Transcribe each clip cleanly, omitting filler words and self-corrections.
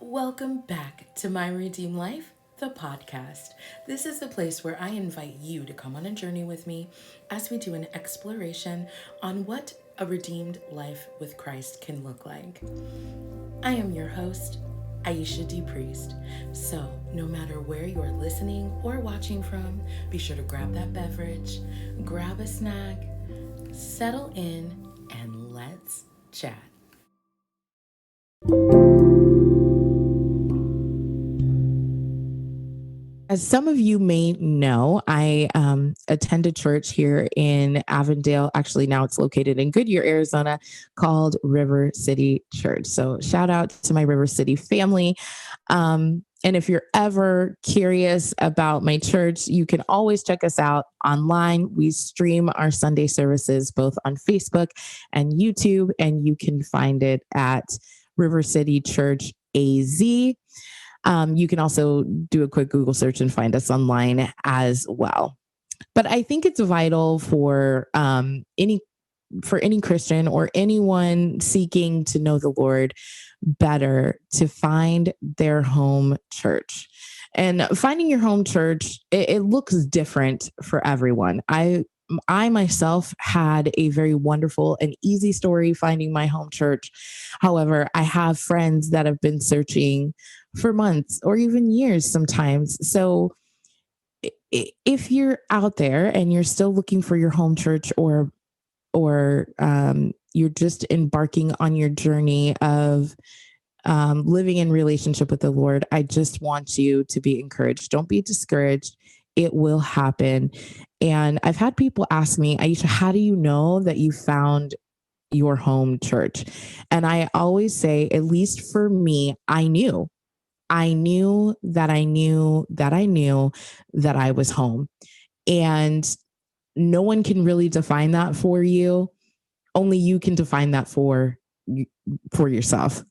Welcome back to My Redeemed Life, the podcast. This is the place where I invite you to come on a journey with me as we do an exploration on what a redeemed life with Christ can look like. I am your host, Aisha D. Priest. So, no matter where you are listening or watching from, be sure to grab that beverage, grab a snack, settle in, and let's chat. As some of you may know, I attend a church here in Avondale. Actually, now it's located in Goodyear, Arizona, called River City Church. So, shout out to my River City family. And if you're ever curious about my church, you can always check us out online. We stream our Sunday services both on Facebook and YouTube, and you can find it at River City Church AZ. You can also do a quick Google search and find us online as well. But I think it's vital for any Christian or anyone seeking to know the Lord better to find their home church. And finding your home church, it looks different for everyone. I myself had a very wonderful and easy story finding my home church. However, I have friends that have been searching for months or even years sometimes. So if you're out there and you're still looking for your home church, or you're just embarking on your journey of living in relationship with the Lord, I just want you to be encouraged. Don't be discouraged. It will happen. And I've had people ask me, Aisha, how do you know that you found your home church? And I always say, at least for me, I knew. I knew that I knew that I knew that I was home. And no one can really define that for you. Only you can define that for yourself.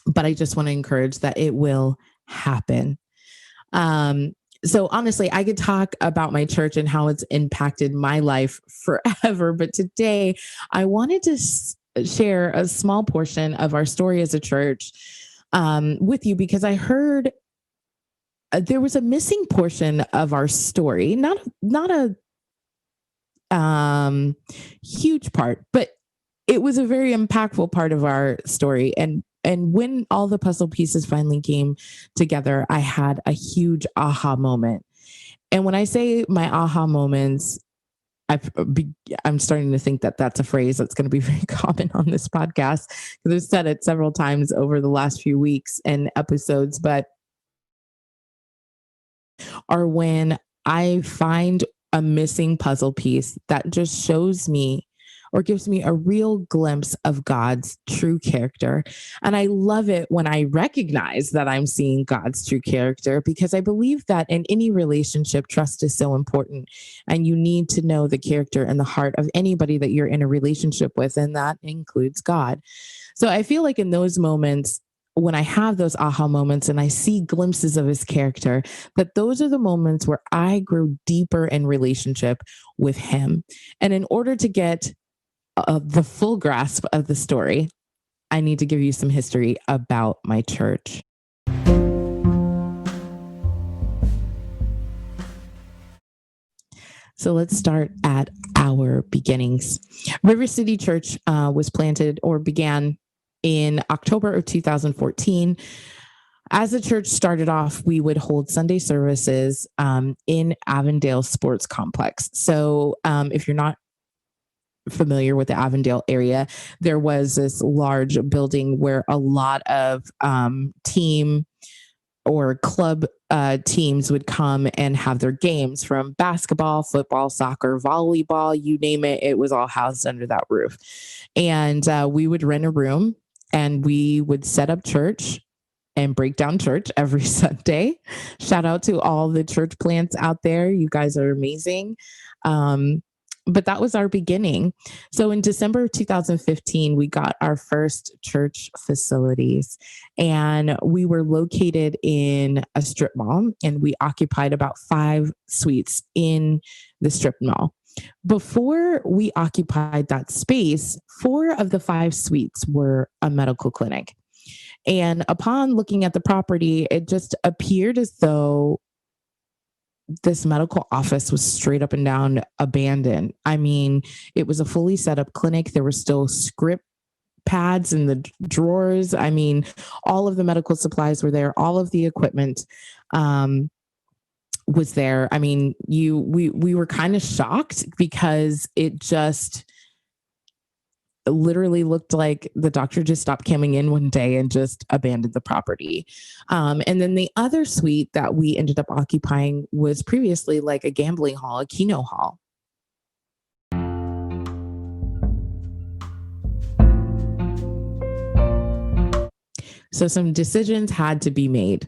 But I just want to encourage that it will happen. So honestly, I could talk about my church and how it's impacted my life forever. But today, I wanted to share a small portion of our story as a church with you because I heard there was a missing portion of our story, not a huge part, but it was a very impactful part of our story. And when all the puzzle pieces finally came together, I had a huge aha moment. And when I say my aha moments, I'm starting to think that that's a phrase that's going to be very common on this podcast because I've said it several times over the last few weeks and episodes, but are when I find a missing puzzle piece that just shows me or gives me a real glimpse of God's true character. And I love it when I recognize that I'm seeing God's true character because I believe that in any relationship, trust is so important. And you need to know the character and the heart of anybody that you're in a relationship with, and that includes God. So I feel like in those moments, when I have those aha moments and I see glimpses of his character, that those are the moments where I grow deeper in relationship with him. And in order to get the full grasp of the story, I need to give you some history about my church. So let's start at our beginnings. River City Church was planted or began in October of 2014. As the church started off, we would hold Sunday services in Avondale Sports Complex. So if you're not familiar with the Avondale area, there was this large building where a lot of team or club teams would come and have their games from basketball, football, soccer, volleyball, you name it. It was all housed under that roof. And we would rent a room and we would set up church and break down church every Sunday. Shout out to all the church plants out there. You guys are amazing. But that was our beginning. So in December of 2015, we got our first church facilities, and we were located in a strip mall, and we occupied about 5 suites in the strip mall. Before we occupied that space, 4 of the 5 suites were a medical clinic. And upon looking at the property, it just appeared as though this medical office was straight up and down abandoned. I mean, it was a fully set up clinic. There were still script pads in the drawers. I mean, all of the medical supplies were there, all of the equipment was there. I mean, we were kind of shocked because it just literally looked like the doctor just stopped coming in one day and just abandoned the property. And then the other suite that we ended up occupying was previously like a gambling hall, a keno hall. So some decisions had to be made.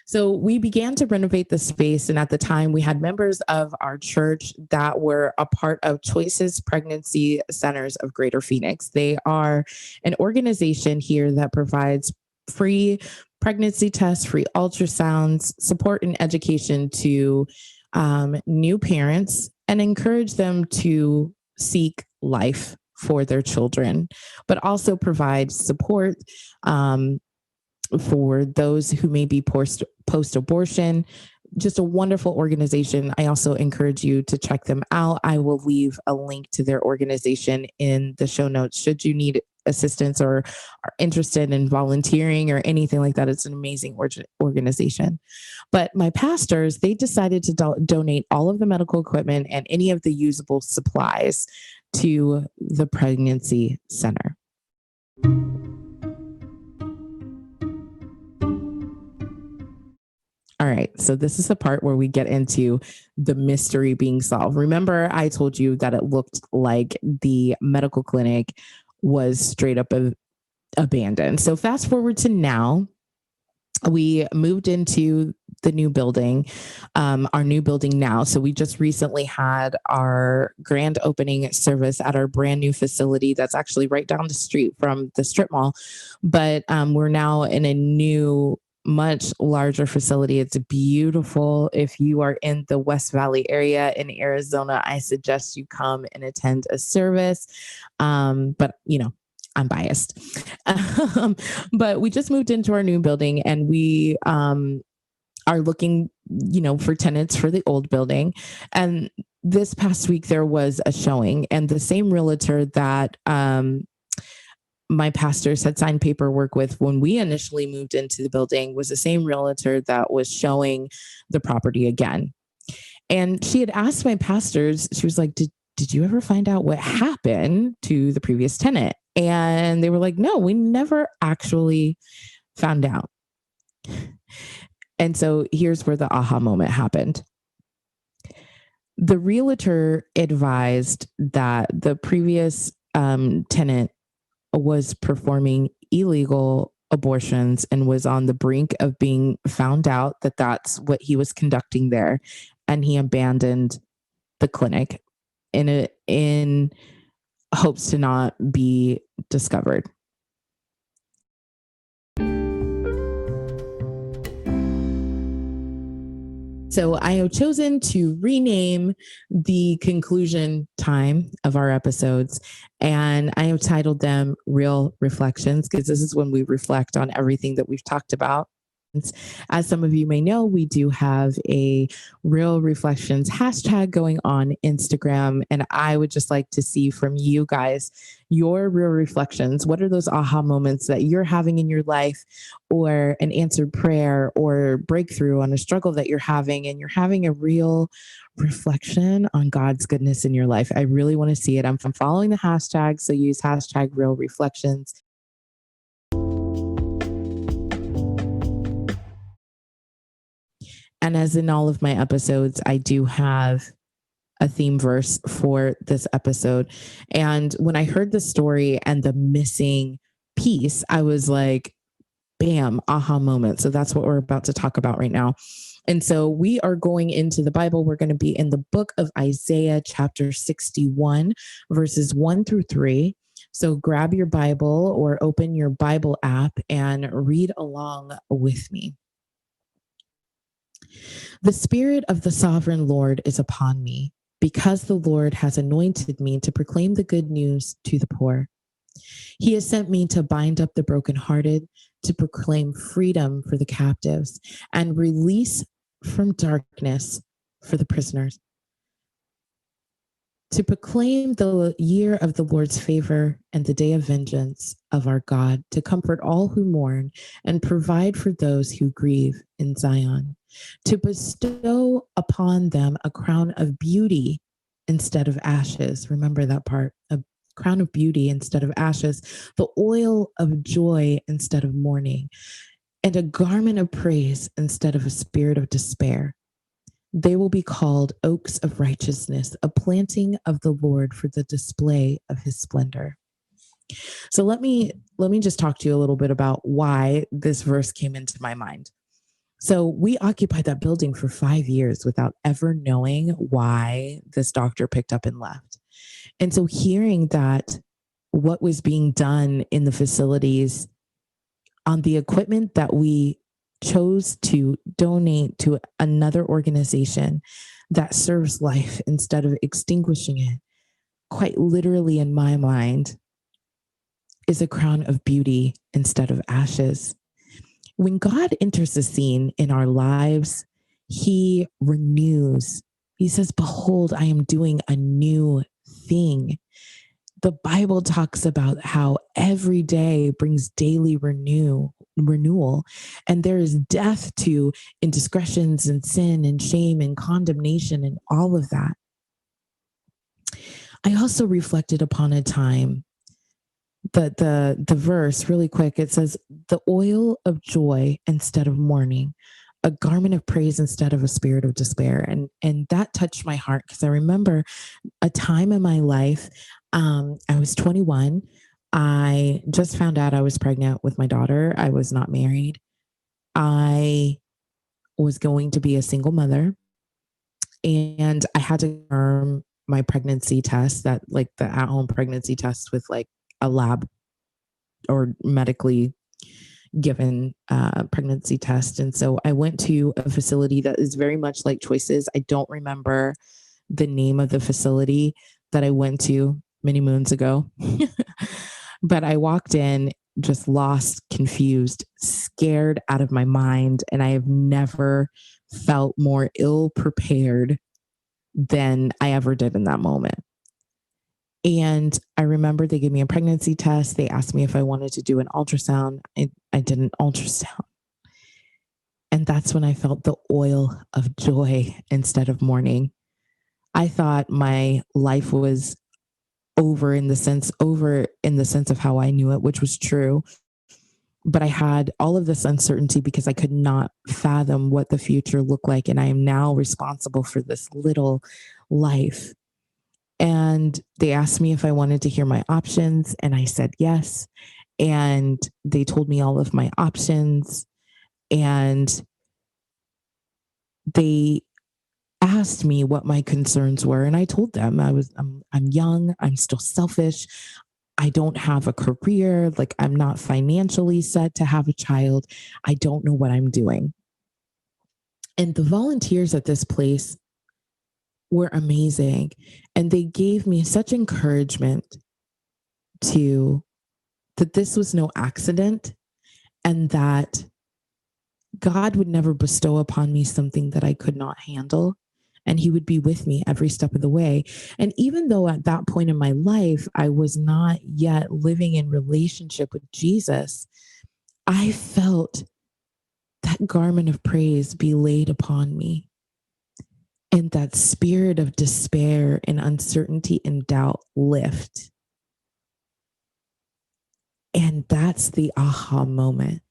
So we began to renovate the space. And at the time, we had members of our church that were a part of Choices Pregnancy Centers of Greater Phoenix. They are an organization here that provides free pregnancy tests, free ultrasounds, support and education to new parents and encourage them to seek life for their children, but also provide support for those who may be post abortion. Just a wonderful organization. I also encourage you to check them out. I will leave a link to their organization in the show notes should you need assistance or are interested in volunteering or anything like that. It's an amazing organization. But my pastors, they decided to donate all of the medical equipment and any of the usable supplies to the pregnancy center. All right. So this is the part where we get into the mystery being solved. Remember, I told you that it looked like the medical clinic was straight up abandoned. So fast forward to now, we moved into the new building, our new building now. So we just recently had our grand opening service at our brand new facility that's actually right down the street from the strip mall. But we're now in a new, much larger facility. It's beautiful. If you are in the West Valley area in Arizona, I suggest you come and attend a service. But I'm biased. But we just moved into our new building and we are looking, for tenants for the old building. And this past week there was a showing, and the same realtor that my pastors had signed paperwork with when we initially moved into the building was the same realtor that was showing the property again. And she had asked my pastors, she was like, did you ever find out what happened to the previous tenant? And they were like, no, we never actually found out. And so here's where the aha moment happened. The realtor advised that the previous tenant was performing illegal abortions and was on the brink of being found out that that's what he was conducting there. And he abandoned the clinic in hopes to not be discovered. So I have chosen to rename the conclusion time of our episodes, and I have titled them Real Reflections, because this is when we reflect on everything that we've talked about. As some of you may know, we do have a Real Reflections hashtag going on Instagram. And I would just like to see from you guys your real reflections. What are those aha moments that you're having in your life, or an answered prayer or breakthrough on a struggle that you're having, and you're having a real reflection on God's goodness in your life? I really want to see it. I'm following the hashtag, so use hashtag Real Reflections. And as in all of my episodes, I do have a theme verse for this episode. And when I heard the story and the missing piece, I was like, bam, aha moment. So that's what we're about to talk about right now. And so we are going into the Bible. We're going to be in the book of Isaiah, chapter 61, verses 1-3. So grab your Bible or open your Bible app and read along with me. The Spirit of the Sovereign Lord is upon me, because the Lord has anointed me to proclaim the good news to the poor. He has sent me to bind up the brokenhearted, to proclaim freedom for the captives and release from darkness for the prisoners, to proclaim the year of the Lord's favor and the day of vengeance of our God, to comfort all who mourn and provide for those who grieve in Zion, to bestow upon them a crown of beauty instead of ashes. Remember that part, a crown of beauty instead of ashes, the oil of joy instead of mourning, and a garment of praise instead of a spirit of despair. They will be called oaks of righteousness, a planting of the Lord for the display of his splendor. So let me just talk to you a little bit about why this verse came into my mind. So we occupied that building for 5 years without ever knowing why this doctor picked up and left. And so hearing that what was being done in the facilities on the equipment that we chose to donate to another organization that serves life instead of extinguishing it, quite literally in my mind, is a crown of beauty instead of ashes. When God enters the scene in our lives, he renews. He says, "Behold, I am doing a new thing." The Bible talks about how every day brings daily renewal, and there is death to indiscretions and sin and shame and condemnation and all of that. I also reflected upon a time that the verse really quick. It says, "The oil of joy instead of mourning, a garment of praise instead of a spirit of despair," and that touched my heart because I remember a time in my life. I was 21. I just found out I was pregnant with my daughter. I was not married. I was going to be a single mother, and I had to confirm my pregnancy test, that like the at home pregnancy test with like a lab or medically given pregnancy test. And so I went to a facility that is very much like Choices. I don't remember the name of the facility that I went to many moons ago. But I walked in just lost, confused, scared out of my mind. And I have never felt more ill prepared than I ever did in that moment. And I remember they gave me a pregnancy test. They asked me if I wanted to do an ultrasound. I did an ultrasound. And that's when I felt the oil of joy instead of mourning. I thought my life was over in the sense of how I knew it, which was true. But I had all of this uncertainty because I could not fathom what the future looked like. And I am now responsible for this little life. And they asked me if I wanted to hear my options, and I said yes. And they told me all of my options, and they asked me what my concerns were, and I told them I'm young, I'm still selfish, I don't have a career, like I'm not financially set to have a child, I don't know what I'm doing. And the volunteers at this place were amazing, and they gave me such encouragement to that this was no accident, and that God would never bestow upon me something that I could not handle. And he would be with me every step of the way. And even though at that point in my life, I was not yet living in relationship with Jesus, I felt that garment of praise be laid upon me. And that spirit of despair and uncertainty and doubt lift. And that's the aha moment,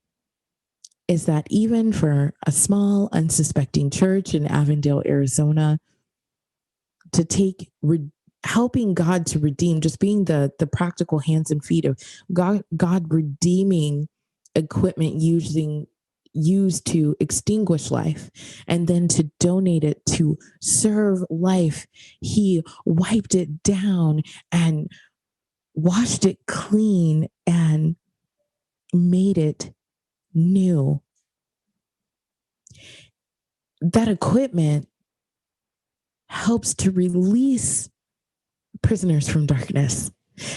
is that even for a small, unsuspecting church in Avondale, Arizona, to take helping God to redeem, just being the practical hands and feet of God redeeming equipment used to extinguish life, and then to donate it to serve life. He wiped it down and washed it clean and made it new. That equipment helps to release prisoners from darkness,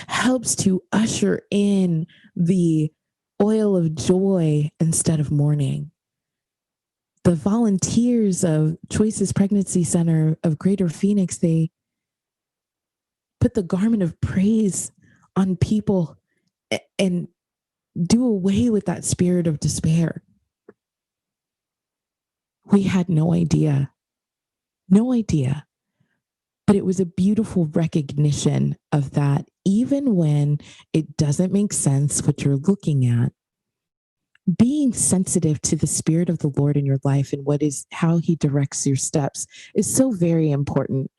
helps to usher in the oil of joy instead of mourning. The volunteers of Choices Pregnancy Center of Greater Phoenix, they put the garment of praise on people and do away with that spirit of despair. We had no idea, but it was a beautiful recognition of that. Even when it doesn't make sense what you're looking at, being sensitive to the spirit of the Lord in your life and how he directs your steps is so very important,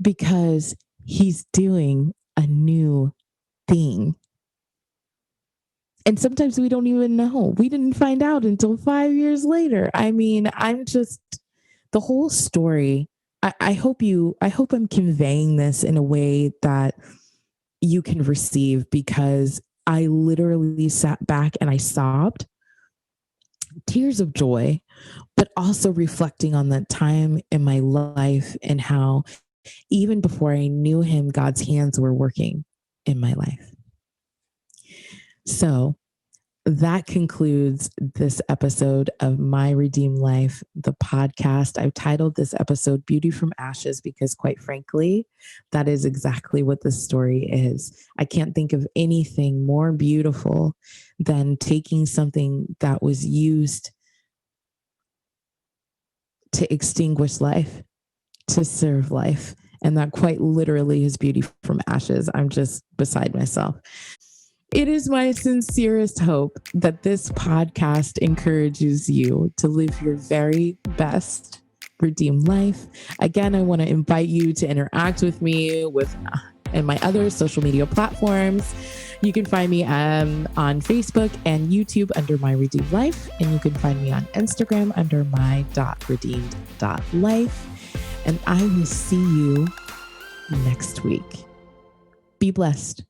because he's doing a new thing. And sometimes we don't even know. We didn't find out until 5 years later. I mean, the whole story. I hope I'm conveying this in a way that you can receive, because I literally sat back and I sobbed, tears of joy, but also reflecting on that time in my life and how even before I knew him, God's hands were working in my life. So that concludes this episode of My Redeemed Life, the podcast. I've titled this episode Beauty from Ashes because, quite frankly, that is exactly what this story is. I can't think of anything more beautiful than taking something that was used to extinguish life, to serve life. And that quite literally is beauty from ashes. I'm just beside myself. It is my sincerest hope that this podcast encourages you to live your very best redeemed life. Again, I want to invite you to interact with me and my other social media platforms. You can find me on Facebook and YouTube under My Redeemed Life, and you can find me on Instagram under my.redeemed.life. And I will see you next week. Be blessed.